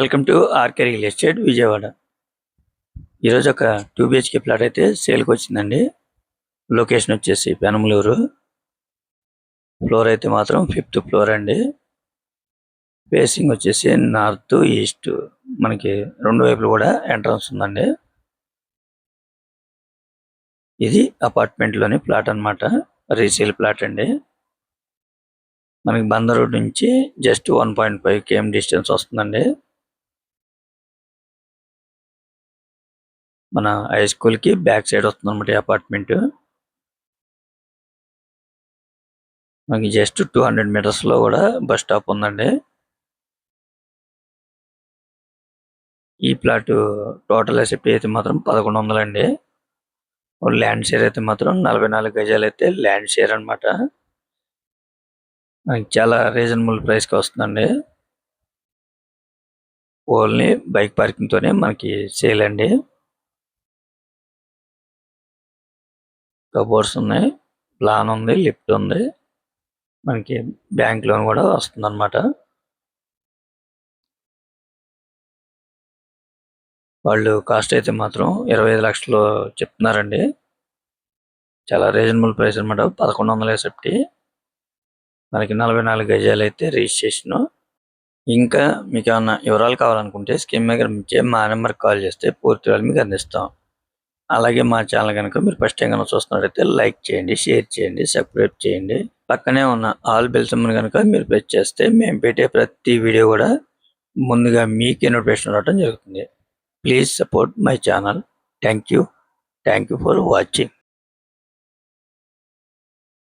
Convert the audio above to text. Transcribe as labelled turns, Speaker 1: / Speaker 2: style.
Speaker 1: Welcome to RK real estate Vijayawada. ఈరోజు ఒక 2 BHK plot అయితే సేల్కి వచ్చిందండి. లొకేషన్ వచ్చేసి పెనమలూరు. ఫ్లోర్ అయితే మాత్రం 5th ఫ్లోర్ అండి. ఫేసింగ్ వచ్చేసి నార్త్ ఈస్ట్, మనకి రెండు వైపులు కూడా ఎంట్రన్స్ ఉందండి. ఇది అపార్ట్మెంట్లోని ప్లాట్ అన్నమాట, రీసేల్ ప్లాట్ అండి. మనకి బందర్ రోడ్ నుంచి జస్ట్ 1.5 km డిస్టెన్స్ వస్తుందండి. మన హై స్కూల్ కి బ్యాక్ సైడ్ వస్తుంది అన్నమాట ఈ అపార్ట్మెంట్. మనకి జస్ట్ 200 మీటర్స్ లో కూడా బస్ స్టాప్ ఉందండి. ఈ ప్లాట్ టోటల్ ఎస్ఎఫ్టీ అయితే మాత్రం 1100 అండి. ల్యాండ్ షేర్ అయితే మాత్రం 44 గజాలు అయితే ల్యాండ్ షేర్ అన్నమాట. మనకి చాలా రీజనబుల్ ప్రైస్ కి వస్తుందండి. ఓన్లీ బైక్ పార్కింగ్ తోనే మనకి సేల్ అండి. కబోర్డ్స్ ఉన్నాయి, ప్లాన్ ఉంది, లిఫ్ట్ ఉంది. మనకి బ్యాంక్ లోన్ కూడా వస్తుంది అన్నమాట. వాళ్ళు కాస్ట్ అయితే మాత్రం 25 లక్షలు చెప్తున్నారండి. చాలా రీజనబుల్ ప్రైస్ అన్నమాట. 1100 ఎస్ఎఫ్టీ, మనకి 44 గజాలు అయితే రిజిస్ట్రేషన్. ఇంకా మీకు ఏమన్నా వివరాలు కావాలనుకుంటే స్క్రీన్ మీద కనిపించే మా నెంబర్కి కాల్ చేస్తే పూర్తి వివరాలు మీకు అందిస్తాం. అలాగే మా ఛానల్ కనుక మీరు ఫస్ట్ టైం కనుక చూస్తున్నట్లయితే లైక్ చేయండి, షేర్ చేయండి, సబ్స్క్రైబ్ చేయండి. పక్కనే ఉన్న ఆల్ బెల్ సింబల్ కనుక మీరు ప్రెస్ చేస్తే మేము పెట్టే ప్రతి వీడియో కూడా ముందుగా మీకే నోటిఫికేషన్ రావడం జరుగుతుంది. Please support my channel. Thank you for watching.